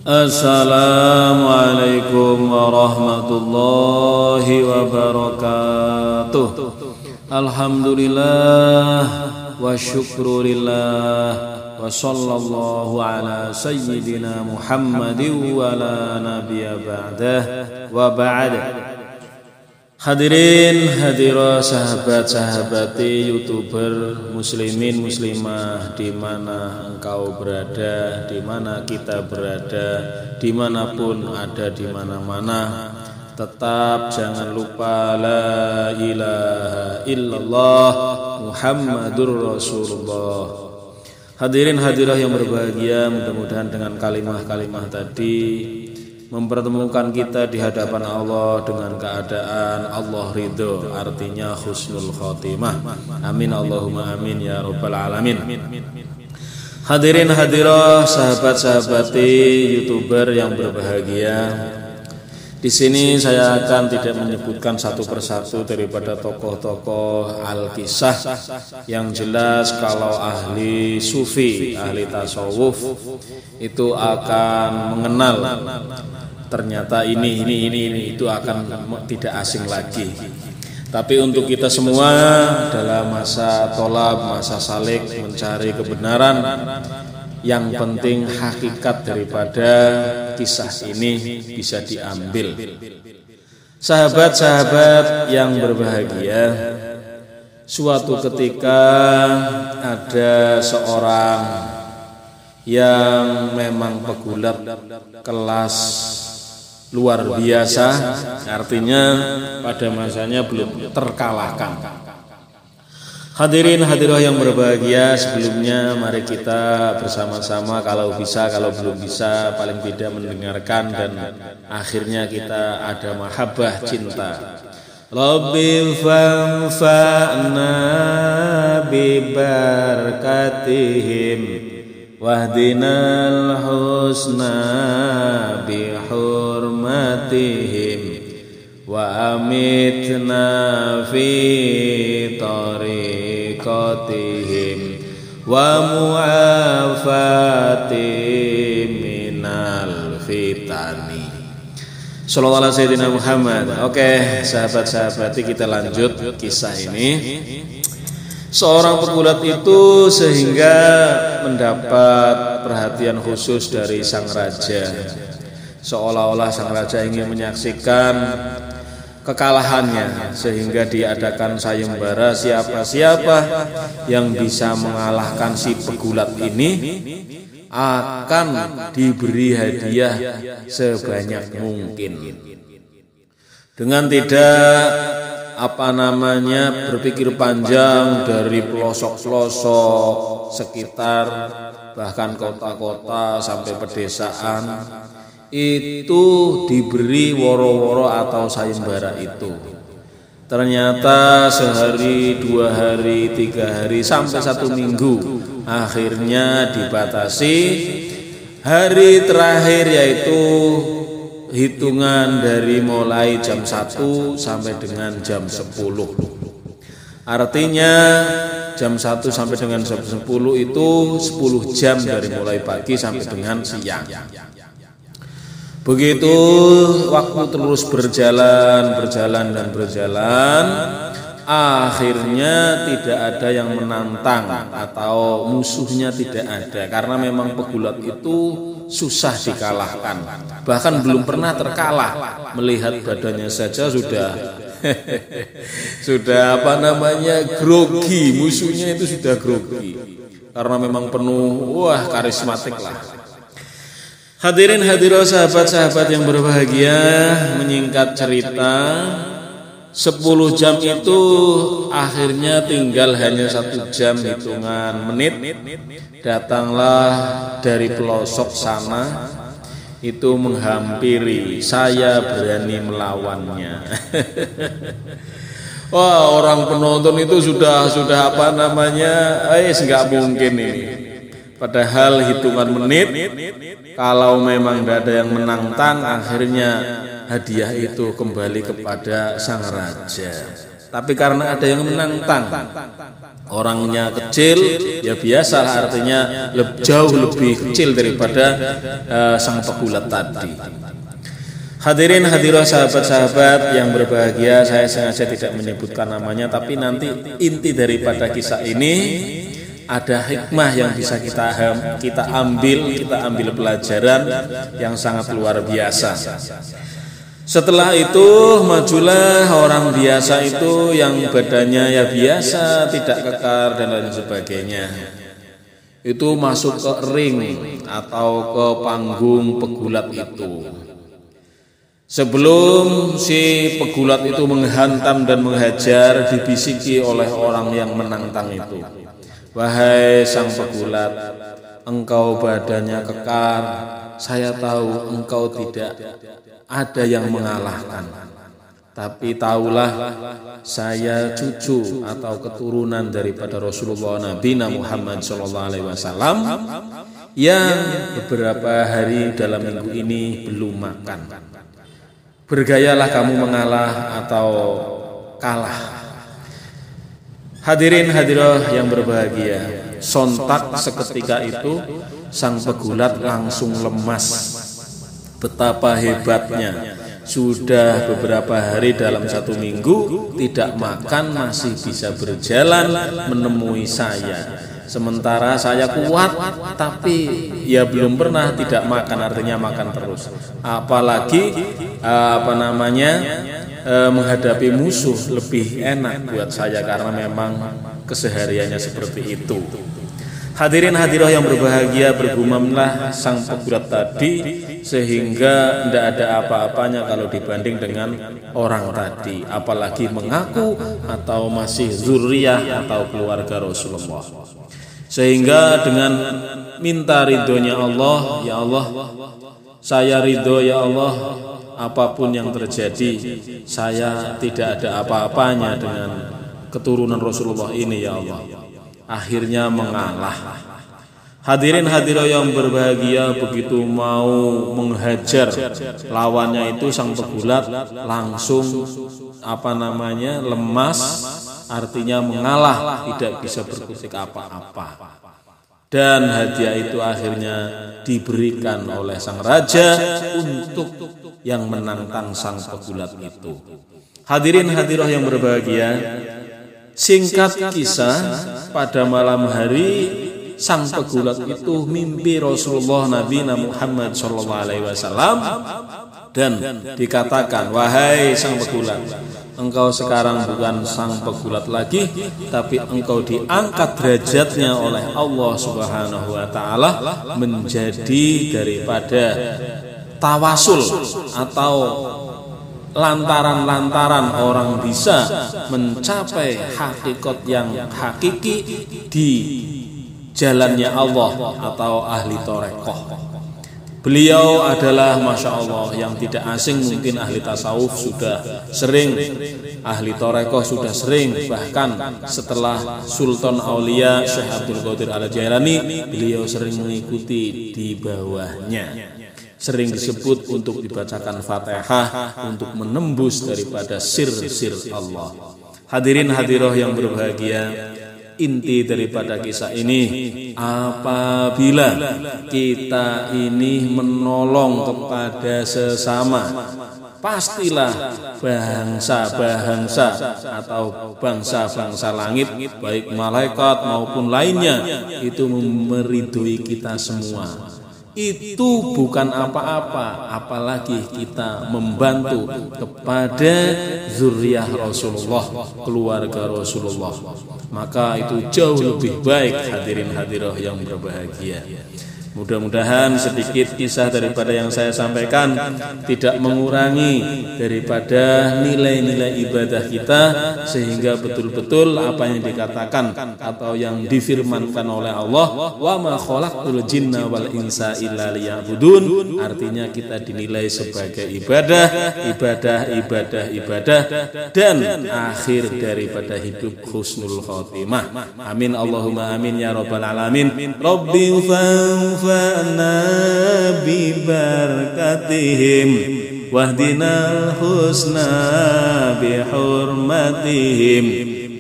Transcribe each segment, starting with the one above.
Assalamualaikum warahmatullahi wabarakatuh. Alhamdulillah wa syukrulillah wa sallallahu ala sayyidina Muhammadin wa ala nabiyya ba'dah wa ba'd. Hadirin hadirat sahabat-sahabati YouTuber muslimin muslimah di mana engkau berada, di mana kita berada, dimanapun ada di mana-mana, tetap jangan lupa la ilaha illallah Muhammadur Rasulullah. Hadirin hadirah yang berbahagia, mudah-mudahan dengan kalimah-kalimah tadi mempertemukan kita di hadapan Allah dengan keadaan Allah ridho, artinya husnul khotimah. Amin Allahumma amin ya rabbal alamin. Hadirin hadirah sahabat-sahabati YouTuber yang berbahagia, di sini saya akan tidak menyebutkan satu persatu daripada tokoh-tokoh al-kisah. Yang jelas kalau ahli sufi, ahli tasawuf itu akan mengenal ternyata ini itu akan tidak asing lagi. Tapi untuk kita semua dalam masa tolab, masa salik mencari kebenaran, yang penting hakikat daripada kisah ini bisa diambil. Sahabat-sahabat yang berbahagia, suatu ketika ada seorang yang memang pegulat kelas luar biasa, artinya pada masanya belum terkalahkan. Hadirin hadirah yang berbahagia, sebelumnya mari kita bersama-sama kalau bisa, kalau belum bisa paling tidak mendengarkan dan akhirnya kita ada mahabbah cinta. Rabbi fanfa'na bi barakatihim wahdinal husna bi hurmatihim wa amitna fi tariqatihim wa mu'afati minal fitani. Shallallahu ala sayyidina Muhammad. Oke, sahabat-sahabati, kita lanjut kisah ini. Seorang pegulat itu sehingga mendapat perhatian khusus dari sang raja. Seolah-olah sang raja ingin menyaksikan kekalahannya, sehingga diadakan sayembara siapa-siapa yang bisa mengalahkan si pegulat ini akan diberi hadiah sebanyak mungkin. Dengan tidak berpikir panjang dari pelosok-pelosok sekitar, bahkan kota-kota sampai pedesaan, itu diberi woro-woro atau sayembara itu. Ternyata sehari, 2 hari, 3 hari, sampai 1 minggu, akhirnya dibatasi. Hari terakhir yaitu hitungan dari mulai jam 1 sampai dengan jam 10. Artinya jam 1 sampai dengan jam 10 itu 10 jam dari mulai pagi sampai dengan siang. Begitu waktu terus berjalan, akhirnya tidak ada yang menantang atau musuhnya tidak ada, karena memang pegulat itu susah dikalahkan, bahkan belum pernah terkalah. Melihat badannya saja sudah grogi, musuhnya itu sudah grogi karena memang penuh karismatik lah. Hadirin hadirat sahabat-sahabat yang berbahagia, menyingkat cerita, 10 jam itu akhirnya tinggal hanya 1 jam hitungan menit. Datanglah dari pelosok sana itu menghampiri, saya berani melawannya. Wah, orang penonton itu sudah nggak mungkin ini. Padahal hitungan menit, kalau memang tidak ada yang menantang, akhirnya hadiah itu kembali kepada sang raja. Tapi karena ada yang menantang, orangnya kecil, ya biasalah, artinya jauh lebih kecil daripada sang pegulat tadi. Hadirin hadirat sahabat-sahabat yang berbahagia, saya sengaja tidak menyebutkan namanya, tapi nanti inti daripada kisah ini ada hikmah yang bisa kita ambil pelajaran yang sangat luar biasa. Setelah itu majulah orang biasa itu yang badannya ya biasa, tidak kekar dan lain sebagainya. Itu masuk ke ring atau ke panggung pegulat itu. Sebelum si pegulat itu menghantam dan menghajar, dibisiki oleh orang yang menantang itu, "Wahai sang pegulat, engkau badannya kekar, saya tahu engkau tidak ada yang mengalahkan. Tapi tahulah, saya cucu atau keturunan daripada Rasulullah Nabi Muhammad SAW yang beberapa hari dalam minggu ini belum makan. Bergayalah kamu mengalah atau kalah." Hadirin hadirat yang berbahagia, sontak seketika itu sang pegulat langsung lemas. Betapa hebatnya, sudah beberapa hari dalam 1 minggu tidak makan masih bisa berjalan menemui saya. Sementara saya kuat tapi ya belum pernah tidak makan, artinya makan terus. Apalagi menghadapi musuh lebih enak buat saya karena memang kesehariannya seperti itu. Hadirin hadirah yang berbahagia, bergumamlah sang pegulat tadi sehingga tidak ada apa-apanya kalau dibanding dengan orang tadi, apalagi mengaku atau masih zuriyah atau keluarga Rasulullah. Sehingga dengan minta ridhonya Allah, ya Allah, saya ridho ya Allah, apapun yang terjadi, saya tidak ada apa-apanya dengan keturunan Rasulullah ini ya Allah. Akhirnya mengalah. Hadirin hadirat yang berbahagia, begitu mau menghajar lawannya itu sang pegulat langsung lemas, artinya mengalah, tidak bisa berkutik apa-apa. Dan hadiah itu akhirnya diberikan oleh sang raja untuk yang menantang sang pegulat itu. Hadirin hadirat yang berbahagia, singkat kisah, pada malam hari sang pegulat itu mimpi Rasulullah Nabi Muhammad SAW dan dikatakan, "Wahai sang pegulat, engkau sekarang bukan sang pegulat lagi, tapi engkau diangkat derajatnya oleh Allah Subhanahu wa Ta'ala menjadi daripada tawasul atau lantaran-lantaran orang bisa mencapai hakikat yang hakiki di jalannya Allah atau ahli torekoh." Beliau adalah Masya Allah yang tidak asing, mungkin ahli tasawuf sudah sering, ahli torekoh sudah sering, bahkan setelah Sultan Aulia Syekh Abdul Qadir Al-Jailani, beliau sering mengikuti di bawahnya. Sering disebut untuk dibacakan Fatihah untuk menembus daripada sir-sir Allah. Hadirin hadirah yang berbahagia, inti daripada kisah ini, apabila kita ini menolong kepada sesama, pastilah bangsa-bangsa atau bangsa-bangsa langit, baik malaikat maupun lainnya, itu meridhoi kita semua. Itu bukan apa-apa, apalagi kita membantu kepada zuriyah Rasulullah, keluarga Rasulullah. Maka itu jauh lebih baik, hadirin hadirah yang berbahagia. Mudah-mudahan sedikit kisah daripada yang saya sampaikan tidak mengurangi daripada nilai-nilai ibadah kita, sehingga betul-betul apa yang dikatakan atau yang difirmankan oleh Allah, "Wa ma khalaqtul jinna wal insa illa liya'budun", artinya kita dinilai sebagai ibadah dan akhir daripada hidup husnul khotimah. Amin Allahumma amin ya rabbal alamin. Rabbi fa'na bi barakatihim wahdinal husna bihurmatihim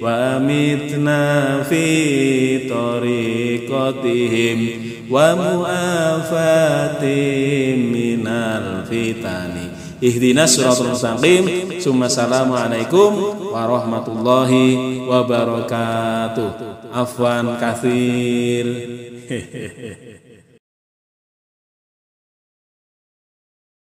wa amitna fi tariqatihim wa mu'afatim minal fitani. Ihdinas siratal mustaqim. Summa salamu alaikum warahmatullahi wabarakatuh. Afwan katsir.